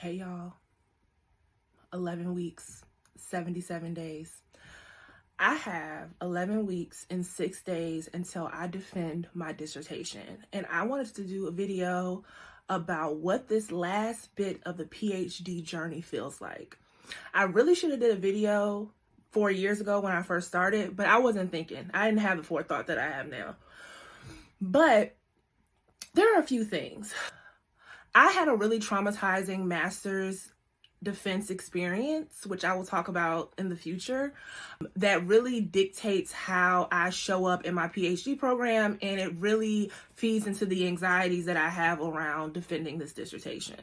Hey y'all, 11 weeks, 77 days. I have 11 weeks and 6 days until I defend my dissertation. And I wanted to do a video about what this last bit of the PhD journey feels like. I really should have did a video 4 years ago when I first started, but I wasn't thinking. I didn't have the forethought that I have now. But there are a few things. I had a really traumatizing master's defense experience, which I will talk about in the future, that really dictates how I show up in my PhD program, and it really feeds into the anxieties that I have around defending this dissertation.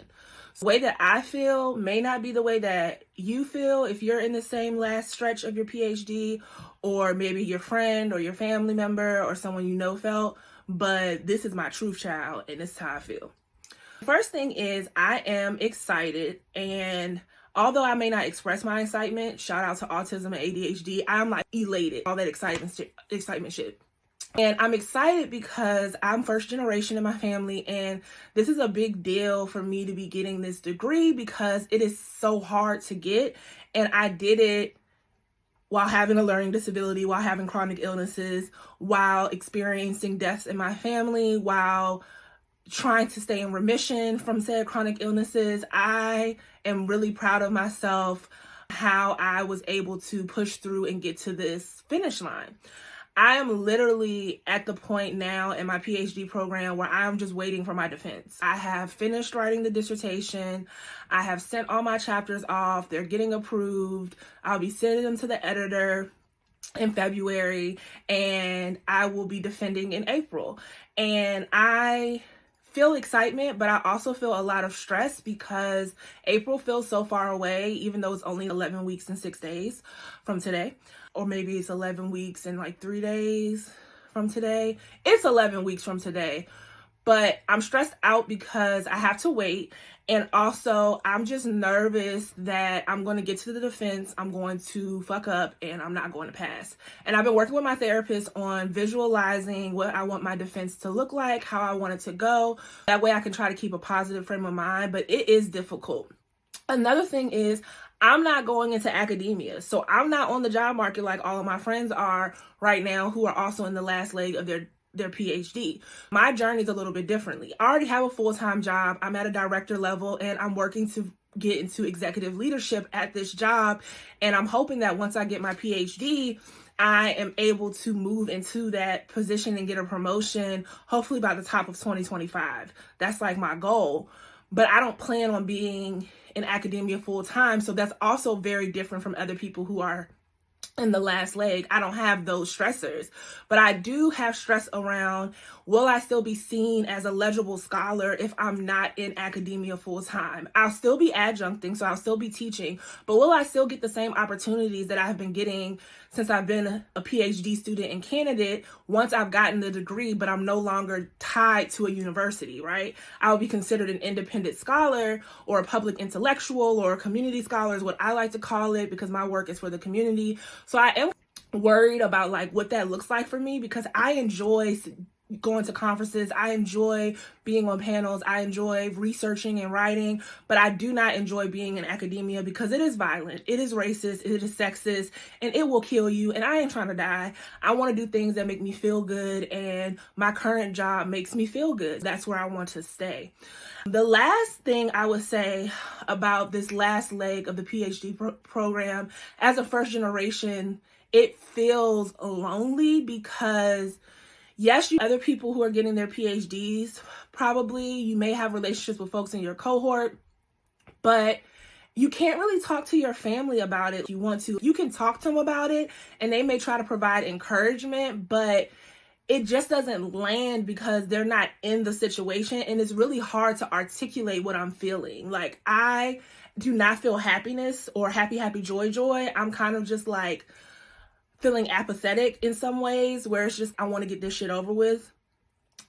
So the way that I feel may not be the way that you feel if you're in the same last stretch of your PhD, or maybe your friend or your family member or someone you know felt, but this is my truth, child, and this is how I feel. First thing is, I am excited, and although I may not express my excitement, shout out to autism and ADHD, I'm like elated, all that excitement shit. And I'm excited because I'm first generation in my family, and this is a big deal for me to be getting this degree because it is so hard to get, and I did it while having a learning disability, while having chronic illnesses, while experiencing deaths in my family, while trying to stay in remission from said chronic illnesses. I am really proud of myself, how I was able to push through and get to this finish line. I am literally at the point now in my PhD program where I'm just waiting for my defense. I have finished writing the dissertation. I have sent all my chapters off. They're getting approved. I'll be sending them to the editor in February, and I will be defending in April. And I feel excitement, but I also feel a lot of stress because April feels so far away, even though it's only 11 weeks and 6 days from today. Or maybe it's 11 weeks and like 3 days from today. It's 11 weeks from today. But I'm stressed out because I have to wait. And also, I'm just nervous that I'm going to get to the defense, I'm going to fuck up, and I'm not going to pass. And I've been working with my therapist on visualizing what I want my defense to look like, how I want it to go. That way I can try to keep a positive frame of mind, but it is difficult. Another thing is, I'm not going into academia. So I'm not on the job market like all of my friends are right now who are also in the last leg of their PhD. My journey is a little bit differently. I already have a full-time job. I'm at a director level, and I'm working to get into executive leadership at this job. And I'm hoping that once I get my PhD, I am able to move into that position and get a promotion, hopefully by the top of 2025. That's like my goal. But I don't plan on being in academia full-time. So that's also very different from other people who are in the last leg. I don't have those stressors, but I do have stress around, will I still be seen as a legible scholar if I'm not in academia full time? I'll still be adjuncting, so I'll still be teaching, but will I still get the same opportunities that I've been getting since I've been a PhD student and candidate once I've gotten the degree, but I'm no longer tied to a university, right? I will be considered an independent scholar or a public intellectual or a community scholar is what I like to call it because my work is for the community. So I am worried about like what that looks like for me because I enjoy going to conferences. I enjoy being on panels. I enjoy researching and writing, but I do not enjoy being in academia because it is violent. It is racist. It is sexist, and it will kill you. And I ain't trying to die. I want to do things that make me feel good, and my current job makes me feel good. That's where I want to stay. The last thing I would say about this last leg of the PhD program, as a first generation, it feels lonely because yes, you other people who are getting their PhDs, probably you may have relationships with folks in your cohort, but you can't really talk to your family about it. If you want to, you can talk to them about it and they may try to provide encouragement, but it just doesn't land because they're not in the situation, and it's really hard to articulate what I'm feeling. Like, I do not feel happiness or happy, joy. I'm kind of just like feeling apathetic in some ways where it's just, I want to get this shit over with.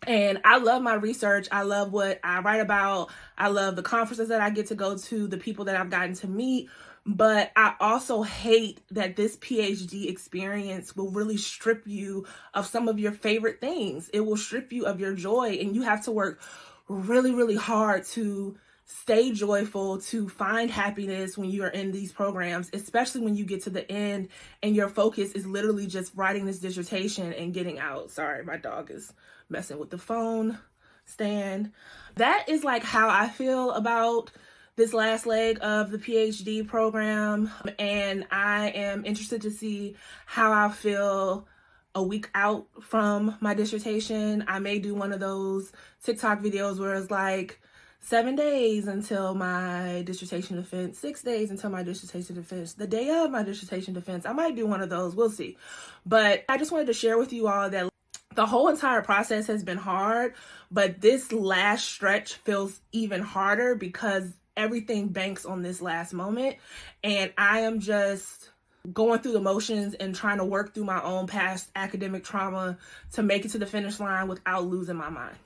And I love my research. I love what I write about. I love the conferences that I get to go to, the people that I've gotten to meet. But I also hate that this PhD experience will really strip you of some of your favorite things. It will strip you of your joy, and you have to work really, really hard to stay joyful, to find happiness when you are in these programs, especially when you get to the end and your focus is literally just writing this dissertation and getting out. Sorry, my dog is messing with the phone stand. That is like how I feel about this last leg of the PhD program, and I am interested to see how I feel a week out from my dissertation. I may do one of those TikTok videos where it's like 7 days until my dissertation defense, 6 days until my dissertation defense, the day of my dissertation defense. I might do one of those, we'll see. But I just wanted to share with you all that the whole entire process has been hard, but this last stretch feels even harder because everything banks on this last moment. And I am just going through the motions and trying to work through my own past academic trauma to make it to the finish line without losing my mind.